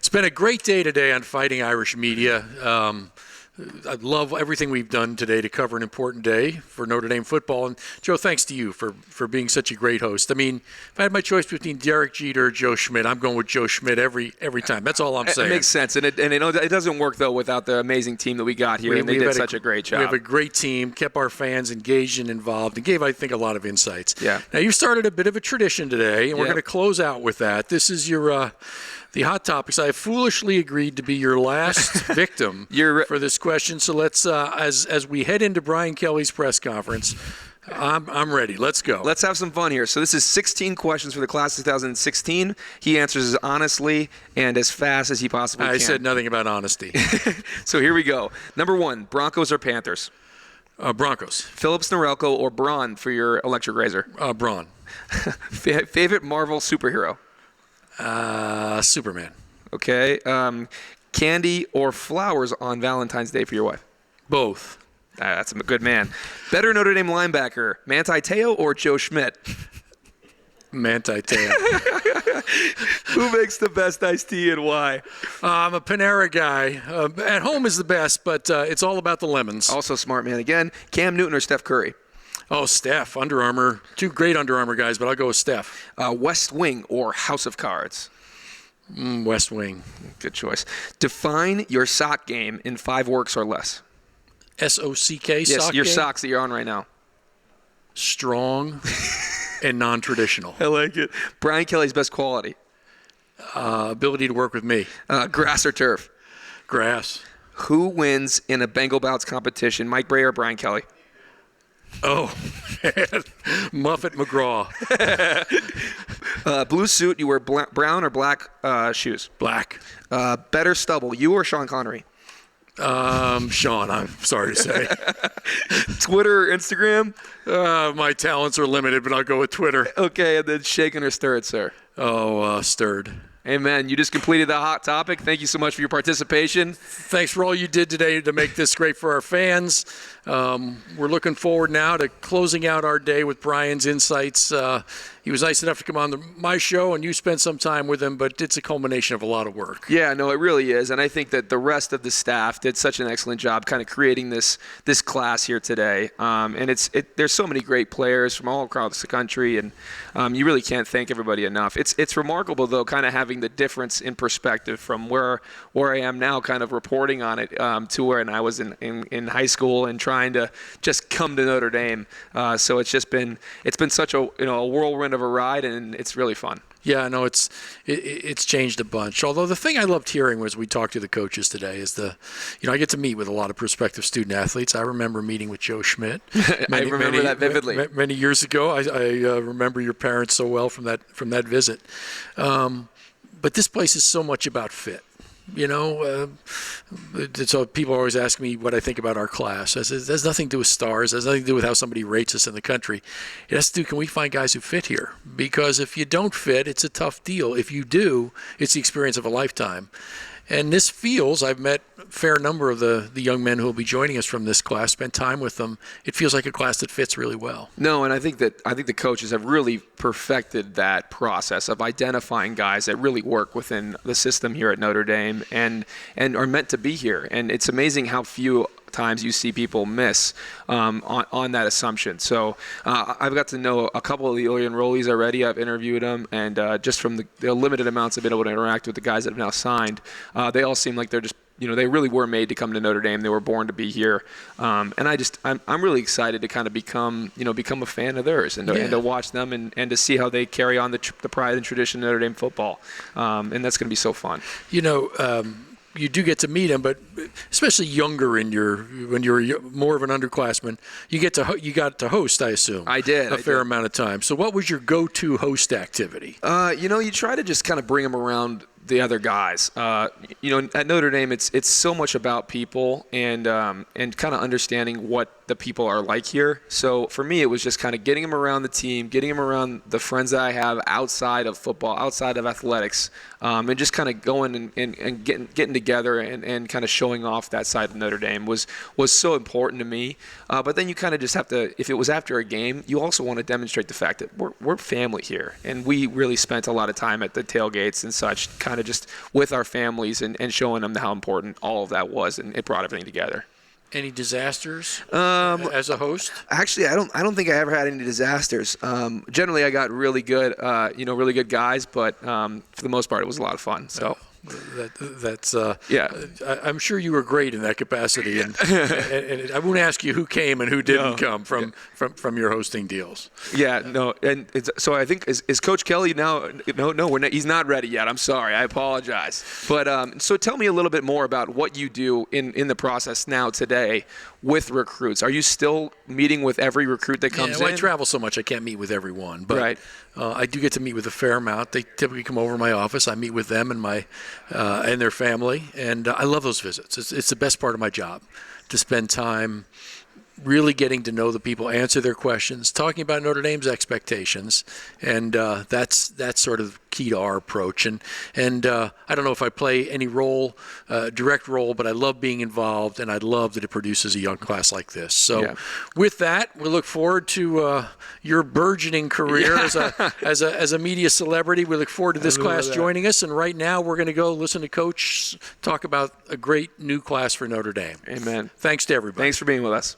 It's been a great day today on Fighting Irish Media. I love everything we've done today to cover an important day for Notre Dame football. And, Joe, thanks to you for being such a great host. I mean, if I had my choice between Derek Jeter or Joe Schmidt, I'm going with Joe Schmidt every time. That's all I'm saying. It makes sense. And it doesn't work, though, without the amazing team that we got here. They did such a great job. We have a great team, kept our fans engaged and involved, and gave, I think, a lot of insights. Yeah. Now, you started a bit of a tradition today, and we're going to close out with that. This is your the Hot Topics. I have foolishly agreed to be your last victim for this question. So let's, as we head into Brian Kelly's press conference, I'm ready. Let's go. Let's have some fun here. So this is 16 questions for the class of 2016. He answers as honestly and as fast as he possibly can. I said nothing about honesty. So here we go. Number 1, Broncos or Panthers? Broncos. Phillips Norelco or Braun for your electric razor? Braun. Favorite Marvel superhero? Superman. Okay. Candy or flowers on Valentine's Day for your wife? Both. That's a good man. Better Notre Dame linebacker, Manti Te'o or Joe Schmidt? Manti Te'o. Who makes the best iced tea and why? I'm a Panera guy. At home is the best, but it's all about the lemons. Also smart man again. Cam Newton or Steph Curry? Oh, Steph, Under Armour. 2 great Under Armour guys, but I'll go with Steph. West Wing or House of Cards? West Wing. Good choice. Define your sock game in 5 works or less. S-O-C-K yes, sock your game? socks that you're on right now. Strong and non-traditional. I like it. Brian Kelly's best quality. Ability to work with me. Grass or turf? Grass. Who wins in a Bengal Bouts competition, Mike Bray or Brian Kelly? Oh, man. Muffet McGraw. Blue suit, you wear brown or black shoes? Black. Better stubble, you or Sean Connery? Sean, I'm sorry to say. Twitter or Instagram? My talents are limited, but I'll go with Twitter. Okay, and then shaken or stirred, sir? Oh, stirred. Amen. You just completed the Hot Topic. Thank you so much for your participation. Thanks for all you did today to make this great for our fans. We're looking forward now to closing out our day with Brian's insights. He was nice enough to come on my show, and you spent some time with him, but it's a culmination of a lot of work. Yeah, no, it really is. And I think that the rest of the staff did such an excellent job kind of creating this class here today. And there's so many great players from all across the country, and you really can't thank everybody enough. It's remarkable, though, kind of having the difference in perspective from where I am now kind of reporting on it to when I was in high school and trying to just come to Notre Dame. So it's been such a whirlwind of a ride, and it's really fun. Yeah, no, it's changed a bunch. Although the thing I loved hearing was we talked to the coaches today is I get to meet with a lot of prospective student athletes. I remember meeting with Joe Schmidt. I remember that vividly. Many years ago. I remember your parents so well from that visit. But this place is so much about fit. So people always ask me what I think about our class. I said, it has nothing to do with stars. It has nothing to do with how somebody rates us in the country. It has to do, can we find guys who fit here? Because if you don't fit, it's a tough deal. If you do, it's the experience of a lifetime. And this feels, I've met a fair number of the young men who will be joining us from this class, spent time with them. It feels like a class that fits really well. No, and I think the coaches have really perfected that process of identifying guys that really work within the system here at Notre Dame and are meant to be here. And it's amazing how few times you see people miss on that assumption. So I've got to know a couple of the early enrollees already. I've interviewed them, and just from the limited amounts I've been able to interact with the guys that have now signed, they all seem like they're just, they really were made to come to Notre Dame. They were born to be here, and I'm really excited to kind of become a fan of theirs and to watch them and to see how they carry on the pride and tradition of Notre Dame football, and that's going to be so fun. You do get to meet them, but especially younger when you're more of an underclassman, you got to host, I assume. I did. A fair amount of time. So what was your go-to host activity? You try to just kind of bring them around the other guys. At Notre Dame, it's so much about people and kind of understanding what the people are like here. So for me, it was just kind of getting him around the team, getting him around the friends that I have outside of football, outside of athletics, and just kind of going and getting together and kind of showing off that side of Notre Dame was so important to me. But then you kind of just have to, if it was after a game, you also want to demonstrate the fact that we're family here. And we really spent a lot of time at the tailgates and such, kind of just with our families and showing them how important all of that was, and it brought everything together. Any disasters as a host? Actually, I don't think I ever had any disasters. Generally, I got really good, really good guys, but for the most part, it was a lot of fun. So. That's I'm sure you were great in that capacity, and I won't ask you who came and who didn't come from your hosting deals. Yeah, no, and so I think is Coach Kelly now? No, he's not ready yet. I'm sorry, I apologize. But so tell me a little bit more about what you do in the process now today with recruits. Are you still meeting with every recruit that comes in? I travel so much I can't meet with everyone, but right. I do get to meet with a fair amount. They typically come over to my office. I meet with them and their family, and I love those visits. It's the best part of my job, to spend time really getting to know the people, answer their questions, talking about Notre Dame's expectations, and that's sort of key to our approach. And I don't know if I play any direct role, but I love being involved, and I love that it produces a young class like this. So with that, we look forward to your burgeoning career as a media celebrity. We look forward to this class joining us, and right now we're going to go listen to Coach talk about a great new class for Notre Dame. Amen. Thanks to everybody. Thanks for being with us.